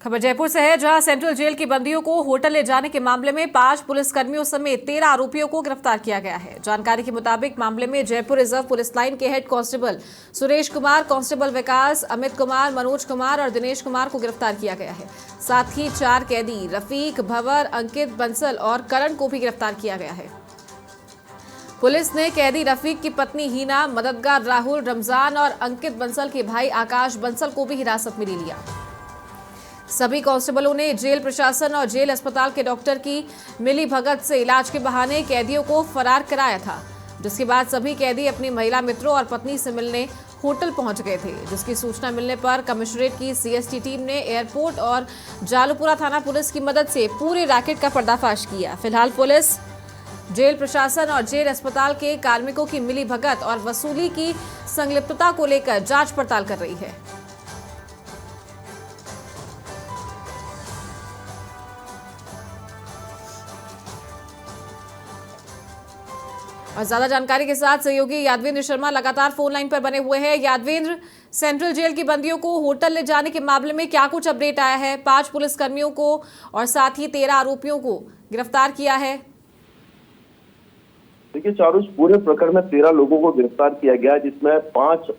खबर जयपुर से है, जहां सेंट्रल जेल की बंदियों को होटल ले जाने के मामले में 5 पुलिसकर्मियों समेत 13 आरोपियों को गिरफ्तार किया गया है। जानकारी के मुताबिक मामले में जयपुर रिजर्व पुलिस लाइन के head constable Suresh Kumar, constable Vikas, Amit Kumar, Manoj Kumar और दिनेश कुमार को गिरफ्तार किया गया है। साथ ही 4 कैदी रफीक, भंवर, अंकित, बंसल और करण को भी गिरफ्तार किया गया है। पुलिस ने कैदी रफीक की पत्नी हीना, मददगार राहुल, रमजान और अंकित बंसल के भाई आकाश बंसल को भी हिरासत में ले लिया। सभी कांस्टेबलों ने जेल प्रशासन और जेल अस्पताल के डॉक्टर की मिली भगत से इलाज के बहाने कैदियों को फरार कराया था, जिसके बाद सभी कैदी अपनी महिला मित्रों और पत्नी से मिलने होटल पहुंच गए थे। जिसकी सूचना मिलने पर कमिश्नरेट की सीएसटी टीम ने एयरपोर्ट और जालूपुरा थाना पुलिस की मदद से पूरे रैकेट का पर्दाफाश किया। फिलहाल पुलिस जेल प्रशासन और जेल अस्पताल के कार्मिकों की मिली भगत और वसूली की संलिप्तता को लेकर जांच पड़ताल कर रही है। और ज्यादा जानकारी के साथ सहयोगी यादवेंद्र शर्मा लगातार फोन लाइन पर बने हुए हैं। यादवेंद्र, सेंट्रल जेल की बंदियों को होटल ले जाने के मामले में क्या कुछ अपडेट आया है? 5 पुलिसकर्मियों को और साथ ही 13 आरोपियों को गिरफ्तार किया है। देखिए चारू, पूरे प्रकरण में 13 लोगों को गिरफ्तार किया गया, जिसमें 5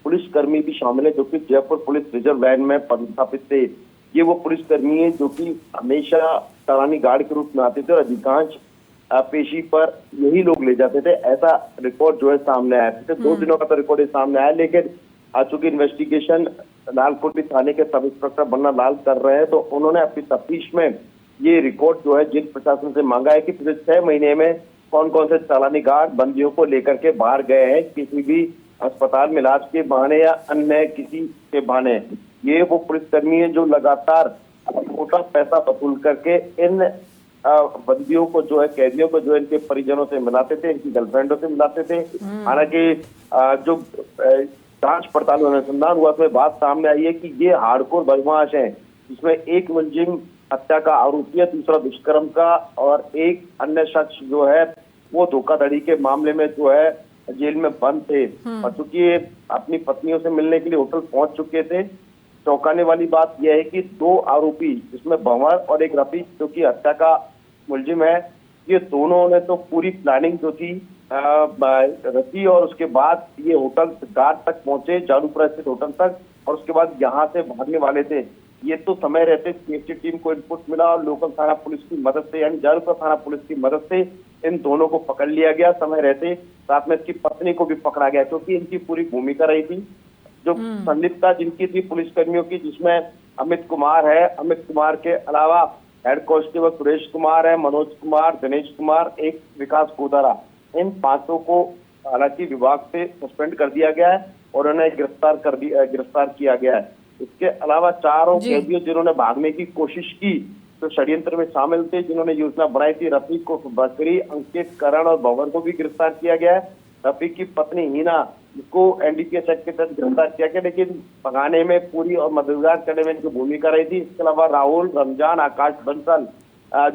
पुलिसकर्मी भी शामिल है जो कि जयपुर पुलिस रिजर्व लाइन में पदस्थापित थे। ये वो पुलिसकर्मी है जो कि हमेशा चालानी गार्ड के रूप में आते थे और अधिकांश पेशी पर यही लोग ले जाते थे। ऐसा रिकॉर्ड जो है सामने आया। पिछले 2 दिनों का तो रिकॉर्ड सामने आया, लेकिन आ चुकी इन्वेस्टिगेशन लालकोटी थाने के सब इंस्पेक्टर बन्ना लाल कर रहे हैं, तो उन्होंने अपनी तफ्तीश में ये रिकॉर्ड जो है जेल प्रशासन से मांगा है कि पिछले 6 महीने में कौन कौन से चालानी गार्ड बंदियों को लेकर के बाहर गए हैं, किसी भी अस्पताल में इलाज के बहाने या अन्य किसी के बहाने। ये वो पुलिसकर्मी है जो लगातार मोटा पैसा वसूल करके इन बंदियों को जो है, कैदियों को जो है इनके परिजनों से मिलाते थे, इनकी गर्लफ्रेंडों से मिलाते थे। हालांकि जो जांच पड़ताल और अनुसंधान हुआ उसमें बात सामने आई है कि ये हार्डकोर बदमाश हैं, जिसमें एक मुलजिम हत्या का आरोपी है, दूसरा दुष्कर्म का और एक अन्य शख्स जो है वो धोखाधड़ी के मामले में जो है जेल में बंद थे। और चूंकि अपनी पत्नियों से मिलने के लिए होटल पहुंच चुके थे। चौंकाने वाली बात यह है कि 2 आरोपी, जिसमें भंवर और एक रफीक जो कि हत्या का मुलजिम है, ये दोनों ने तो पूरी प्लानिंग जो थी रची और उसके बाद ये होटल गार्ड तक पहुंचे, जालूपुरा स्थित होटल तक, और उसके बाद यहाँ से भागने वाले थे। ये तो समय रहते सीएसटी टीम को इनपुट मिला और लोकल थाना पुलिस की मदद से, यानी जालूपुरा थाना पुलिस की मदद से इन दोनों को पकड़ लिया गया समय रहते। साथ में इसकी पत्नी को भी पकड़ा गया, क्योंकि इनकी पूरी भूमिका रही थी जो संलिप्तता जिनकी थी पुलिसकर्मियों की, जिसमें अमित कुमार है। अमित कुमार के अलावा हेड कांस्टेबल सुरेश कुमार है, मनोज कुमार, दिनेश कुमार, एक विकास गोदारा। इन 5 को हालांकि विभाग से सस्पेंड कर दिया गया है और उन्हें गिरफ्तार किया गया है। इसके अलावा 4 कैदियों जिन्होंने भागने की कोशिश की, तो षड्यंत्र में शामिल थे, जिन्होंने योजना बनाई थी, रफीक को बकरी, अंकित, करण और भंवर को भी गिरफ्तार किया गया है। रफीक की पत्नी हीना को एनडीपीएस एक्ट के तहत गिरफ्तार किया गया, लेकिन भगाने में पूरी और मददगार करने में इनकी भूमिका रही थी। इसके अलावा राहुल, रमजान, आकाश बंसल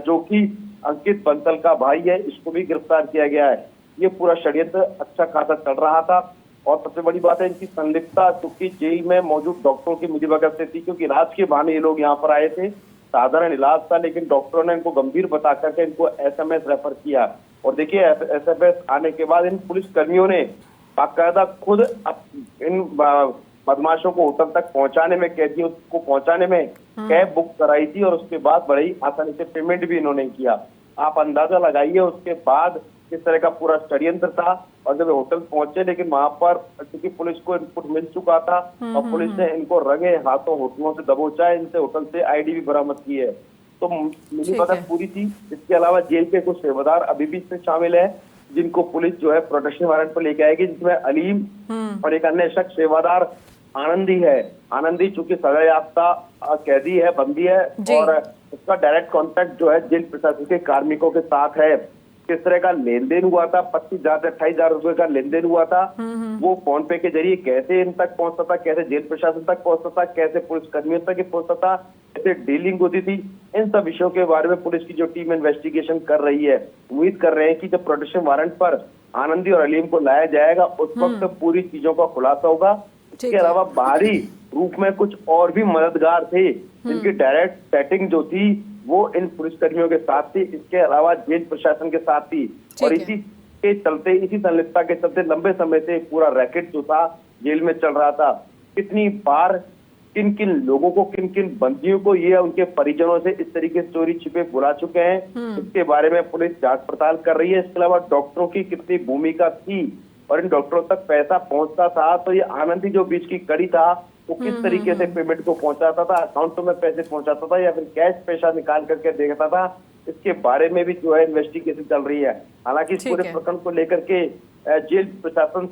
जो कि अंकित बंसल का भाई है, इसको भी गिरफ्तार किया गया है। ये पूरा षड्यंत्र अच्छा खासा चल रहा था और सबसे बड़ी बात है इनकी संलिप्तता, क्योंकि जेल में मौजूद डॉक्टरों की मिलीभगत से थी, क्योंकि इलाज के बहाने ये लोग यहाँ पर आए थे। साधारण इलाज था, लेकिन डॉक्टरों ने इनको गंभीर बता करके इनको एसएमएस रेफर किया। और देखिए एसएमएस आने के बाद इन पुलिस कर्मियों ने बाकायदा खुद इन बदमाशों को होटल तक पहुंचाने में, कैदियों को पहुंचाने में कैब बुक कराई थी और उसके बाद बड़ी आसानी से पेमेंट भी इन्होंने किया। आप अंदाजा लगाइए उसके बाद किस तरह का पूरा षड्यंत्र था। और जब होटल पहुंचे, लेकिन वहां पर क्योंकि पुलिस को इनपुट मिल चुका था और पुलिस ने इनको रंगे हाथों होटलों से दबोचा है, इनसे होटल से आईडी भी बरामद की है। तो मिली भगत पूरी थी। इसके अलावा जेल के कुछ सेवादार अभी भी इसमें शामिल है, जिनको पुलिस जो है प्रोटेक्शन वारंट पर लेके आएगी, जिसमें अलीम और एक अन्य शख्स सेवादार आनंदी है। आनंदी चूंकि सजा याफ्ता कैदी है, बंदी है, और उसका डायरेक्ट कांटेक्ट जो है जेल प्रशासन के कार्मिकों के साथ है। किस तरह का लेन देन हुआ था, 25,000 से 28,000 रुपए का लेन देन हुआ था, वो फोन पे के जरिए कैसे इन तक पहुंचता था, कैसे जेल प्रशासन तक पहुंचता था, कैसे पुलिस कर्मियों तक पहुंचता था, कैसे डीलिंग होती थी, इन सब विषयों के बारे में पुलिस की जो टीम इन्वेस्टिगेशन कर रही है। उम्मीद कर रहे हैं कि जब प्रोटेक्शन वारंट पर आनंदी और अलीम को लाया जाएगा, उस वक्त पूरी चीजों का खुलासा होगा। इसके अलावा बाहरी रूप में कुछ और भी मददगार थे जिनकी डायरेक्ट सेटिंग जो थी वो इन पुलिसकर्मियों के साथ थी। इसके अलावा जेल प्रशासन के साथ थी और इसी के चलते, इसी संलिप्तता के चलते लंबे समय से पूरा रैकेट जो था जेल में चल रहा था। कितनी बार किन किन लोगों को, किन किन बंदियों को ये उनके परिजनों से इस तरीके से चोरी छिपे बुला चुके हैं, इसके बारे में पुलिस जांच पड़ताल कर रही है। इसके अलावा डॉक्टरों की कितनी भूमिका थी और इन डॉक्टरों तक पैसा पहुंचता था, तो ये आनंदी जो बीच की कड़ी था वो किस तरीके से पेमेंट को पहुंचाता था, अकाउंटों में पैसे पहुंचाता था या फिर कैश पैसा निकाल करके देखता था, इसके बारे में भी जो है इन्वेस्टिगेशन चल रही है। हालांकि इस पूरे प्रकरण को लेकर के जेल प्रशासन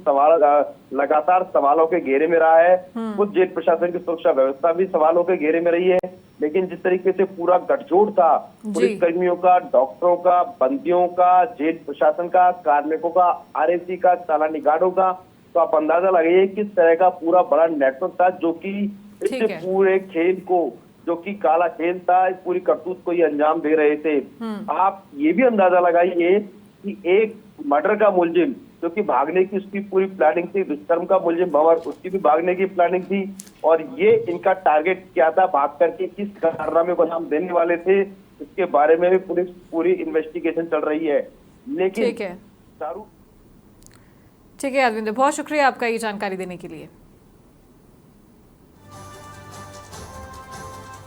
लगातार सवालों के घेरे में रहा है। खुद जेल प्रशासन की सुरक्षा व्यवस्था भी सवालों के घेरे में रही है। लेकिन जिस तरीके से पूरा गठजोड़ था पुलिस कर्मियों का, डॉक्टरों का, बंदियों का, जेल प्रशासन का, कार्मिकों का, आरएसी का, चालानी गार्डों का, तो आप अंदाजा लगाइए किस तरह का पूरा बड़ा नेटवर्क था जो कि इस पूरे खेल को, जो कि काला खेल था, इस पूरी करतूत को ये अंजाम दे रहे थे। आप ये भी अंदाजा लगाइए कि एक मर्डर का मुलजिम जो कि भागने की उसकी पूरी प्लानिंग थी, दुष्कर्म का मुलजिम भंवर उसकी भी भागने की प्लानिंग थी, और ये इनका टारगेट क्या था, भाग करके किस कारनामे को अंजाम देने वाले थे, इसके बारे में भी पुलिस पूरी इन्वेस्टिगेशन चल रही है। लेकिन ठीक है अरविंद, बहुत शुक्रिया आपका ये जानकारी देने के लिए।